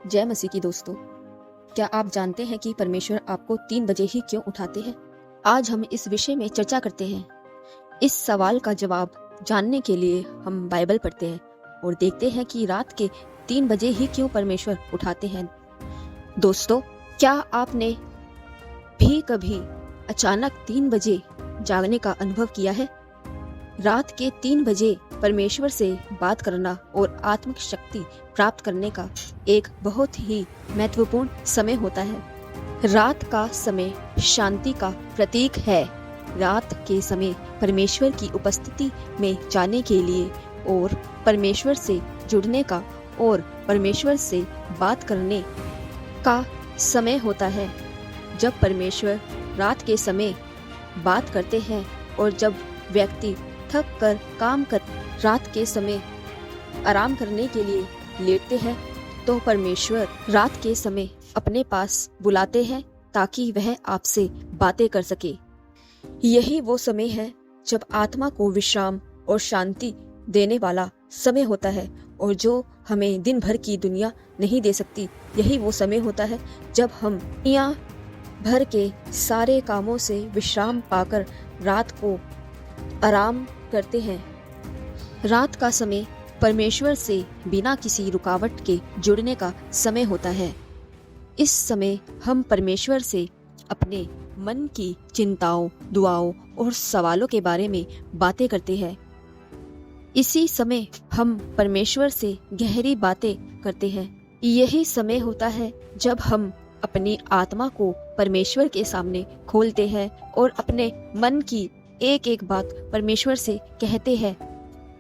जय मसीह की दोस्तों। क्या आप जानते हैं कि परमेश्वर आपको 3 बजे ही क्यों उठाते हैं? आज हम इस विषय में चर्चा करते हैं। इस सवाल का जवाब जानने के लिए हम बाइबल पढ़ते हैं और देखते हैं कि रात के 3 बजे ही क्यों परमेश्वर उठाते हैं। दोस्तों, क्या आपने भी कभी अचानक 3 बजे जागने का अनुभव किया है? रात के 3 बजे परमेश्वर से बात करना और आत्मिक शक्ति प्राप्त करने का एक बहुत ही महत्वपूर्ण समय होता है। रात का समय शांति का प्रतीक है। रात के समय परमेश्वर की उपस्थिति में जाने के लिए और परमेश्वर से जुड़ने का और परमेश्वर से बात करने का समय होता है। जब परमेश्वर रात के समय बात करते हैं और जब व्यक्ति थक कर काम कर रात के समय आराम करने के लिए लेटते हैं, तो परमेश्वर रात के समय अपने पास बुलाते हैं ताकि वह आपसे बातें कर सके। यही वो समय है जब आत्मा को विश्राम और शांति देने वाला समय होता है और जो हमें दिन भर की दुनिया नहीं दे सकती। यही वो समय होता है जब हम दुनिया भर के सारे कामों से विश्राम पाकर रात को आराम करते हैं। रात का समय परमेश्वर से बिना किसी रुकावट के जुड़ने का समय होता है। इस समय हम परमेश्वर से अपने मन की चिंताओं, दुआओं और सवालों के बारे में बातें करते हैं। इसी समय हम परमेश्वर से गहरी बातें करते हैं। यही समय होता है जब हम अपनी आत्मा को परमेश्वर के सामने खोलते हैं और अपने मन की एक एक बात परमेश्वर से कहते हैं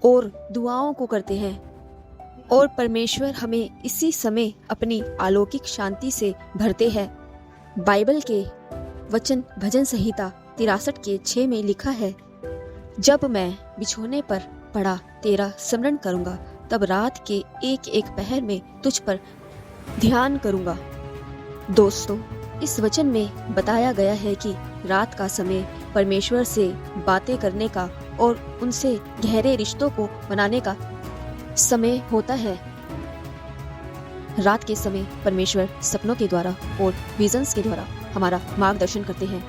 और दुआओं को करते हैं और परमेश्वर हमें इसी समय अपनी अलौकिक शांति से भरते हैं। बाइबल के वचन भजन संहिता 63 के 6 में लिखा है, जब मैं बिछोने पर पड़ा तेरा स्मरण करूंगा, तब रात के एक एक पहर में तुझ पर ध्यान करूंगा। दोस्तों, इस वचन में बताया गया है कि रात का समय परमेश्वर से बातें करने का और उनसे गहरे रिश्तों को बनाने का समय होता है। रात के समय परमेश्वर सपनों के द्वारा और विजन्स के द्वारा हमारा मार्गदर्शन करते हैं।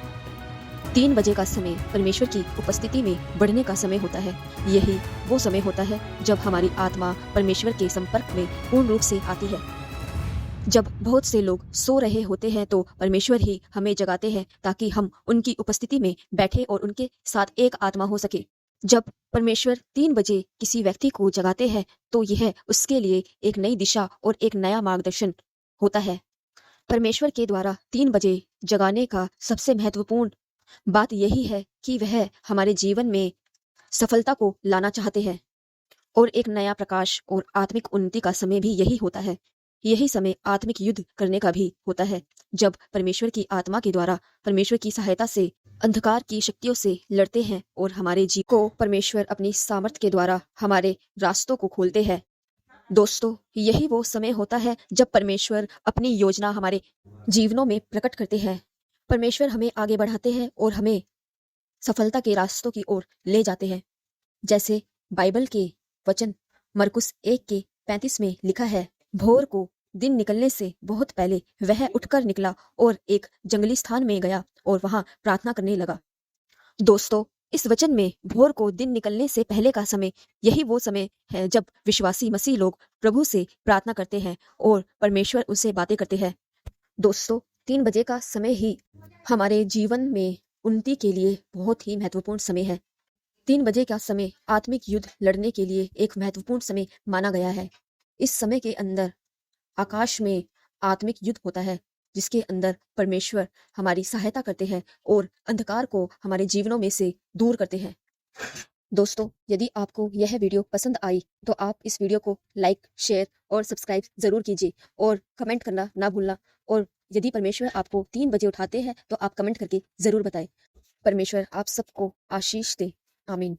3 बजे का समय परमेश्वर की उपस्थिति में बढ़ने का समय होता है। यही वो समय होता है जब हमारी आत्मा परमेश्वर के संपर्क में पूर्ण रूप से आती है। जब बहुत से लोग सो रहे होते हैं तो परमेश्वर ही हमें जगाते हैं ताकि हम उनकी उपस्थिति में बैठे और उनके साथ एक आत्मा हो सके। जब परमेश्वर 3 बजे किसी व्यक्ति को जगाते हैं तो यह उसके लिए एक नई दिशा और एक नया मार्गदर्शन होता है। परमेश्वर के द्वारा 3 बजे जगाने का सबसे महत्वपूर्ण बात यही है कि वह हमारे जीवन में सफलता को लाना चाहते हैं और एक नया प्रकाश और आत्मिक उन्नति का समय भी यही होता है। यही समय आत्मिक युद्ध करने का भी होता है, जब परमेश्वर की आत्मा के द्वारा परमेश्वर की सहायता से अंधकार की शक्तियों से लड़ते हैं और हमारे जीवन को परमेश्वर अपनी सामर्थ्य के द्वारा हमारे रास्तों को खोलते हैं। दोस्तों, यही वो समय होता है जब परमेश्वर अपनी योजना हमारे जीवनों में प्रकट करते हैं। परमेश्वर हमें आगे बढ़ाते हैं और हमें सफलता के रास्तों की ओर ले जाते हैं। जैसे बाइबल के वचन मरकुस 1 के 35 में लिखा है, भोर को दिन निकलने से बहुत पहले वह उठकर निकला और एक जंगली स्थान में गया और वहां प्रार्थना करने लगा। दोस्तों, इस वचन में भोर को दिन निकलने से पहले का समय यही वो समय है जब विश्वासी मसीह लोग प्रभु से प्रार्थना करते हैं और परमेश्वर उनसे बातें करते हैं। दोस्तों, 3 बजे का समय ही हमारे जीवन में उन्नति के लिए बहुत ही महत्वपूर्ण समय है। 3 बजे का समय आत्मिक युद्ध लड़ने के लिए एक महत्वपूर्ण समय माना गया है। इस समय के अंदर आकाश में आत्मिक युद्ध होता है, जिसके अंदर परमेश्वर हमारी सहायता करते हैं और अंधकार को हमारे जीवनों में से दूर करते हैं। दोस्तों, यदि आपको यह वीडियो पसंद आई तो आप इस वीडियो को लाइक, शेयर और सब्सक्राइब जरूर कीजिए और कमेंट करना ना भूलना। और यदि परमेश्वर आपको 3 बजे उठाते हैं तो आप कमेंट करके जरूर बताएं। परमेश्वर आप सबको आशीष दे। आमीन।